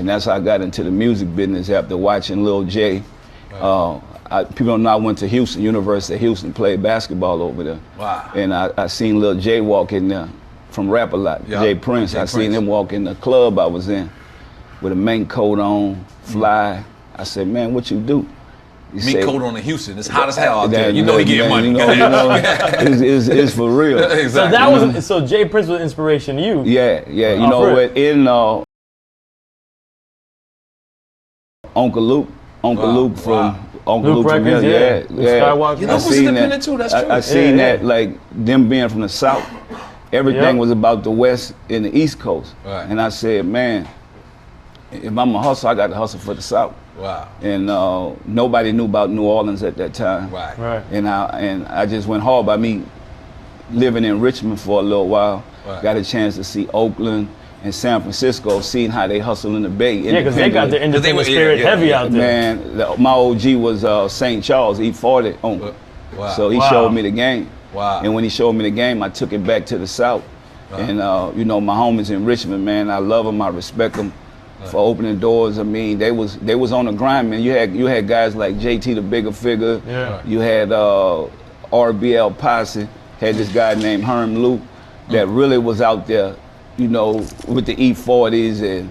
And that's how I got into the music business after watching Lil J. Right. People don't know I went to Houston, University of Houston, played basketball over there. Wow. And I seen Lil J walk in there from Rap A Lot, yep. Jay Prince. I seen him walk in the club I was in with a mink coat on, fly. I said, man, what you do? Mink coat on in Houston. It's hot as hell out there. You know he getting money. It's for real. Exactly. So that was so Jay Prince was inspiration to you. Yeah. You know what? In Uncle Luke from Uncle Luke from here. Yeah. You know who's independent too? That's true. I seen that, like them being from the South, everything was about the West and the East Coast. Right. And I said, man, if I'm a hustle, I got to hustle for the South. Wow. And nobody knew about New Orleans at that time. Right. And I just went hard by me living in Richmond for a little while. Right. Got a chance to see Oakland and San Francisco, seeing how they hustle in the Bay. Yeah, because they got their independent spirit heavy out there. Man, my OG was St. Charles, E40 on. Wow. So he showed me the game. Wow. And when he showed me the game, I took it back to the South. Wow. And you know, my homies in Richmond, man, I love them, I respect them for opening doors. I mean, they was on the grind, man. You had guys like JT the Bigger Figure. Yeah. You had RBL Posse, had this guy named Herm Luke that really was out there, you know, with the E40s and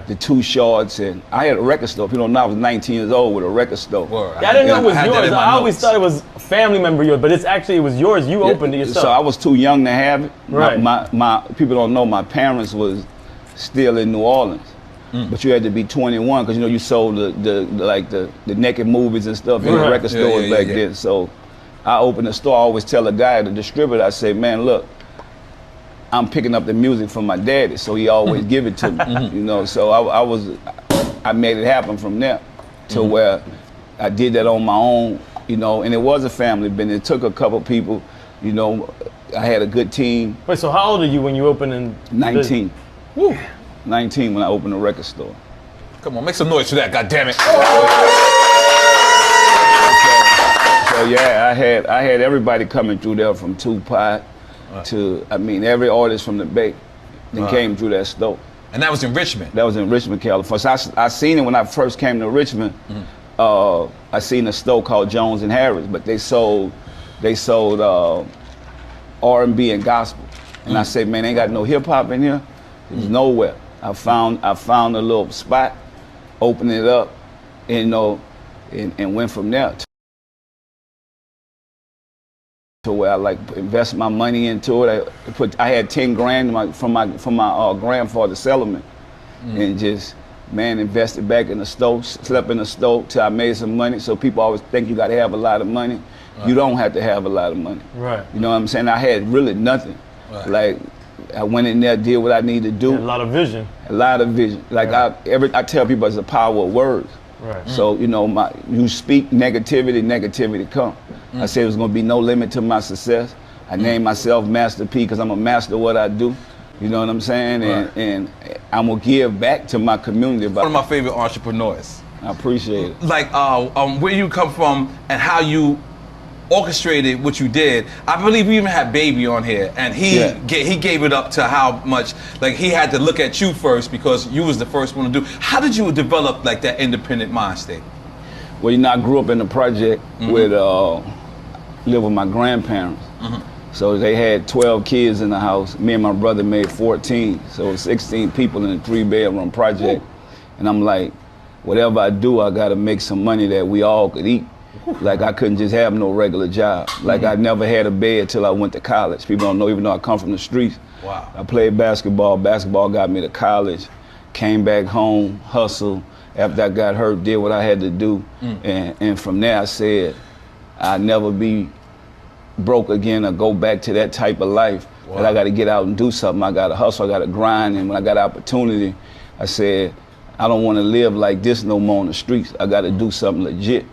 the Too Shorts, and I had a record store. People don't know I was 19 years old with a record store. I didn't know it was yours. I always thought it was a family member of yours, but it was yours. You opened it yourself. So I was too young to have it. Right. My people don't know my parents was still in New Orleans, but you had to be 21 because you know you sold the naked movies and stuff in the record stores back then. So I opened the store. I always tell a guy, the distributor, I say, man, look, I'm picking up the music from my daddy, so he always give it to me, you know. So I made it happen from there to where I did that on my own, you know. And it was a family business. It took a couple people, you know. I had a good team. Wait, so how old are you when you opened in? 19. Woo. 19 when I opened a record store. Come on, make some noise for that, goddammit. So yeah, I had everybody coming through there from Tupac to, I mean, every artist from the Bay that came through that store. And that was in Richmond? That was in Richmond, California. So I seen it when I first came to Richmond. I seen a store called Jones and Harris, but they sold R&B and gospel. And I said, man, ain't got no hip hop in here. There's nowhere. I found a little spot, opened it up, and, you know, and went from there to where I like invest my money into it. I had 10 grand from my grandfather's settlement, and just invested back in the stove, slept in the stove till I made some money. So people always think you got to have a lot of money. You don't have to have a lot of money. Right. You know what I'm saying? I had really nothing. Like I went in there, did what I needed to do. A lot of vision. A lot of vision. Like I tell people, it's the power of words. Right. So you know, you speak negativity come. I said there's gonna be no limit to my success. I named myself Master P because I'm a master of what I do. You know what I'm saying? And I'm gonna give back to my community. One of my favorite entrepreneurs. I appreciate it. Like where you come from and how you orchestrated what you did. I believe we even had Baby on here, and he gave it up to how much, like he had to look at you first because you was the first one to do. How did you develop like that independent mind state? Well, you know, I grew up in the project with lived with my grandparents. So they had 12 kids in the house. Me and my brother made 14. So it was 16 people in a 3-bedroom project. And I'm like, whatever I do, I gotta make some money that we all could eat. Like I couldn't just have no regular job. Like I never had a bed till I went to college. People don't know, even though I come from the streets. Wow. I played basketball. Basketball got me to college. Came back home, hustled. After I got hurt, did what I had to do. And from there I said, I'd never be broke again or go back to that type of life. But I gotta get out and do something. I gotta hustle, I gotta grind. And when I got opportunity, I said, I don't wanna live like this no more on the streets. I gotta do something legit.